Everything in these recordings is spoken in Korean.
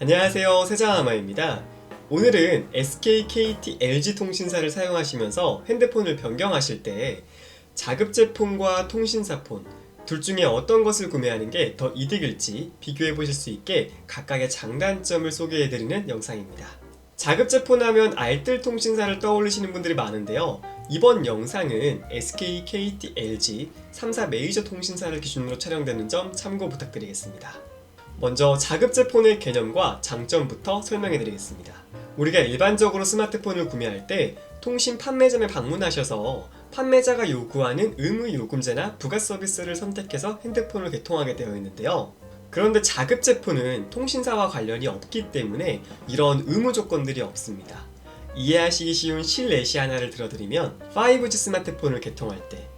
안녕하세요, 세자아마입니다. 오늘은 SK, KT, LG 통신사를 사용하시면서 핸드폰을 변경하실 때 자급제폰과 통신사폰 둘 중에 어떤 것을 구매하는 게 더 이득일지 비교해 보실 수 있게 각각의 장단점을 소개해드리는 영상입니다. 자급제폰 하면 알뜰 통신사를 떠올리시는 분들이 많은데요. 이번 영상은 SK, KT, LG 3사 메이저 통신사를 기준으로 촬영되는 점 참고 부탁드리겠습니다. 먼저 자급제폰의 개념과 장점부터 설명해 드리겠습니다. 우리가 일반적으로 스마트폰을 구매할 때 통신 판매점에 방문하셔서 판매자가 요구하는 의무 요금제나 부가 서비스를 선택해서 핸드폰을 개통하게 되어 있는데요. 그런데 자급제폰은 통신사와 관련이 없기 때문에 이런 의무 조건들이 없습니다. 이해하시기 쉬운 실내시 하나를 들어드리면 5G 스마트폰을 개통할 때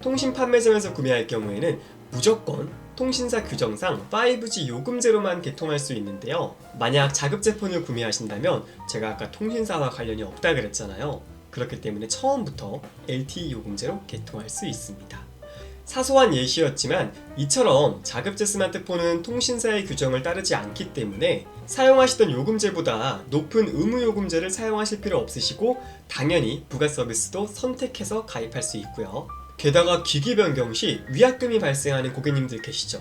통신 판매점에서 구매할 경우에는 무조건 통신사 규정상 5G 요금제로만 개통할 수 있는데요. 만약 자급제폰을 구매하신다면 제가 아까 통신사와 관련이 없다 그랬잖아요. 그렇기 때문에 처음부터 LTE 요금제로 개통할 수 있습니다. 사소한 예시였지만 이처럼 자급제 스마트폰은 통신사의 규정을 따르지 않기 때문에 사용하시던 요금제보다 높은 의무 요금제를 사용하실 필요 없으시고 당연히 부가 서비스도 선택해서 가입할 수 있고요. 게다가 기기 변경 시 위약금이 발생하는 고객님들 계시죠?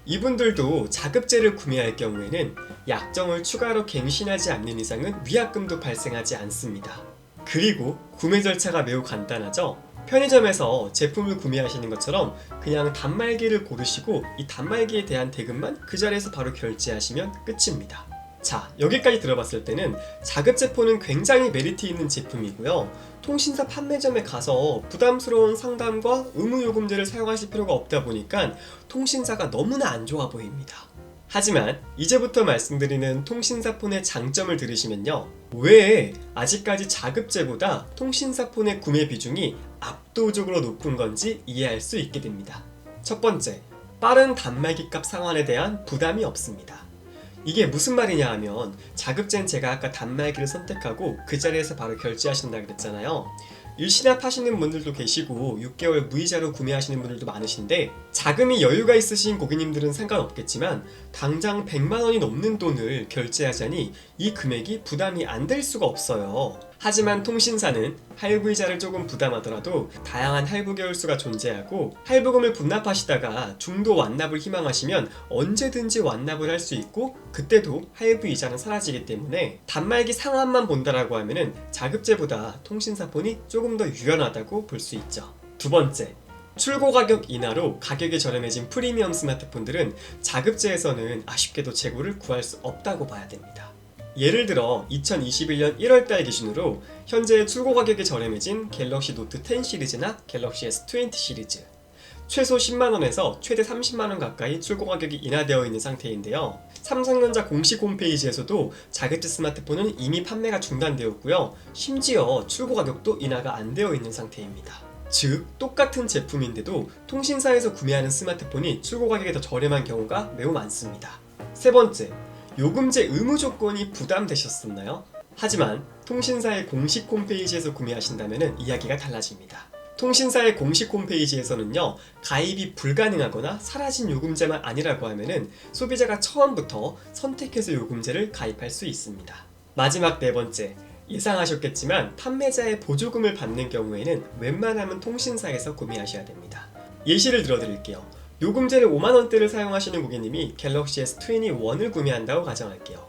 이분들도 자급제를 구매할 경우에는 약정을 추가로 갱신하지 않는 이상은 위약금도 발생하지 않습니다. 그리고 구매 절차가 매우 간단하죠? 편의점에서 제품을 구매하시는 것처럼 그냥 단말기를 고르시고 이 단말기에 대한 대금만 그 자리에서 바로 결제하시면 끝입니다. 자, 여기까지 들어봤을 때는 자급제폰은 굉장히 메리트 있는 제품이고요. 통신사 판매점에 가서 부담스러운 상담과 의무요금제를 사용하실 필요가 없다 보니까 통신사가 너무나 안 좋아 보입니다. 하지만 이제부터 말씀드리는 통신사폰의 장점을 들으시면요. 왜 아직까지 자급제보다 통신사폰의 구매 비중이 압도적으로 높은 건지 이해할 수 있게 됩니다. 첫 번째, 빠른 단말기 값 상환에 대한 부담이 없습니다. 이게 무슨 말이냐 하면 자급제는 제가 아까 단말기를 선택하고 그 자리에서 바로 결제하신다 그랬잖아요. 일시납하시는 분들도 계시고 6개월 무이자로 구매하시는 분들도 많으신데 자금이 여유가 있으신 고객님들은 상관없겠지만 당장 100만원이 넘는 돈을 결제하자니 이 금액이 부담이 안 될 수가 없어요. 하지만 통신사는 할부이자를 조금 부담하더라도 다양한 할부 계열수가 존재하고 할부금을 분납하시다가 중도 완납을 희망하시면 언제든지 완납을 할 수 있고 그때도 할부이자는 사라지기 때문에 단말기 상환만 본다라고 하면은 자급제보다 통신사폰이 조금 더 유연하다고 볼 수 있죠. 두 번째, 출고 가격 인하로 가격이 저렴해진 프리미엄 스마트폰들은 자급제에서는 아쉽게도 재고를 구할 수 없다고 봐야 됩니다. 예를 들어 2021년 1월달 기준으로 현재 출고 가격이 저렴해진 갤럭시 노트 10 시리즈나 갤럭시 S20 시리즈 최소 10만원에서 최대 30만원 가까이 출고 가격이 인하되어 있는 상태인데요. 삼성전자 공식 홈페이지에서도 자급제 스마트폰은 이미 판매가 중단되었고요. 심지어 출고 가격도 인하가 안 되어 있는 상태입니다. 즉 똑같은 제품인데도 통신사에서 구매하는 스마트폰이 출고 가격이 더 저렴한 경우가 매우 많습니다. 세 번째, 요금제 의무 조건이 부담되셨었나요? 하지만 통신사의 공식 홈페이지에서 구매하신다면 이야기가 달라집니다. 통신사의 공식 홈페이지에서는요, 가입이 불가능하거나 사라진 요금제만 아니라고 하면은 소비자가 처음부터 선택해서 요금제를 가입할 수 있습니다. 마지막 네 번째, 예상하셨겠지만 판매자의 보조금을 받는 경우에는 웬만하면 통신사에서 구매하셔야 됩니다. 예시를 들어드릴게요. 요금제를 5만원대를 사용하시는 고객님이 갤럭시 S21을 구매한다고 가정할게요.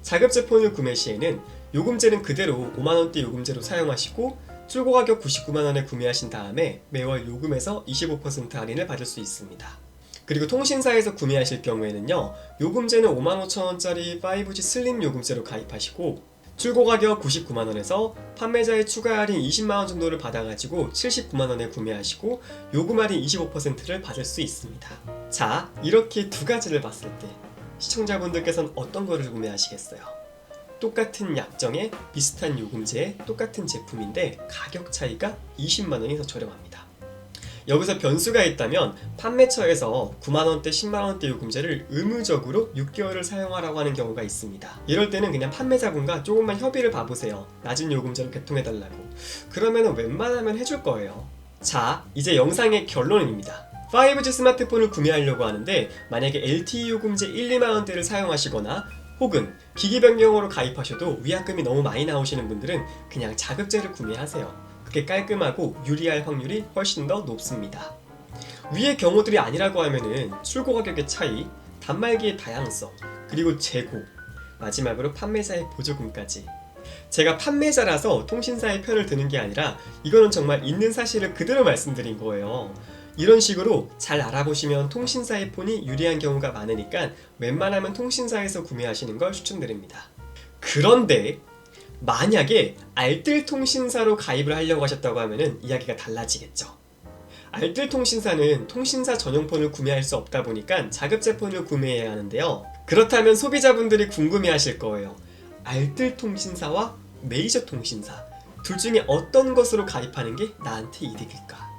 자급제폰을 구매 시에는 요금제는 그대로 5만원대 요금제로 사용하시고 출고 가격 99만원에 구매하신 다음에 매월 요금에서 25% 할인을 받을 수 있습니다. 그리고 통신사에서 구매하실 경우에는요, 요금제는 55,000원짜리 5G 슬림 요금제로 가입하시고 출고 가격 99만원에서 판매자의 추가 할인 20만원 정도를 받아가지고 79만원에 구매하시고 요금 할인 25%를 받을 수 있습니다. 자, 이렇게 두 가지를 봤을 때 시청자분들께서는 어떤 거를 구매하시겠어요? 똑같은 약정에 비슷한 요금제에 똑같은 제품인데 가격 차이가 20만원이 더 저렴합니다. 여기서 변수가 있다면 판매처에서 9만원대, 10만원대 요금제를 의무적으로 6개월을 사용하라고 하는 경우가 있습니다. 이럴 때는 그냥 판매자분과 조금만 협의를 봐보세요. 낮은 요금제로 개통해달라고. 그러면 웬만하면 해줄 거예요. 자, 이제 영상의 결론입니다. 5G 스마트폰을 구매하려고 하는데 만약에 LTE 요금제 1, 2만원대를 사용하시거나 혹은 기기 변경으로 가입하셔도 위약금이 너무 많이 나오시는 분들은 그냥 자급제를 구매하세요. 그게 깔끔하고 유리할 확률이 훨씬 더 높습니다. 위의 경우들이 아니라고 하면은 출고 가격의 차이, 단말기의 다양성, 그리고 재고, 마지막으로 판매사의 보조금까지. 제가 판매자라서 통신사의 편을 드는 게 아니라 이거는 정말 있는 사실을 그대로 말씀드린 거예요. 이런 식으로 잘 알아보시면 통신사의 폰이 유리한 경우가 많으니까 웬만하면 통신사에서 구매하시는 걸 추천드립니다. 그런데 만약에 알뜰 통신사로 가입을 하려고 하셨다고 하면은 이야기가 달라지겠죠. 알뜰 통신사는 통신사 전용폰을 구매할 수 없다 보니까 자급제 폰을 구매해야 하는데요. 그렇다면 소비자분들이 궁금해하실 거예요. 알뜰 통신사와 메이저 통신사 둘 중에 어떤 것으로 가입하는 게 나한테 이득일까?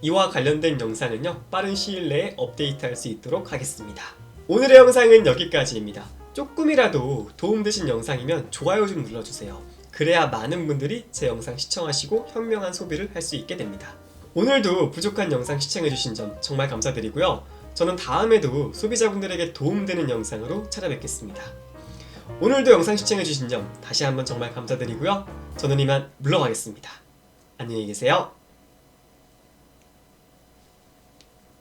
이와 관련된 영상은요, 빠른 시일 내에 업데이트할 수 있도록 하겠습니다. 오늘의 영상은 여기까지입니다. 조금이라도 도움되신 영상이면 좋아요 좀 눌러주세요. 그래야 많은 분들이 제 영상 시청하시고 현명한 소비를 할 수 있게 됩니다. 오늘도 부족한 영상 시청해주신 점 정말 감사드리고요. 저는 다음에도 소비자분들에게 도움되는 영상으로 찾아뵙겠습니다. 오늘도 영상 시청해주신 점 다시 한번 정말 감사드리고요. 저는 이만 물러가겠습니다. 안녕히 계세요.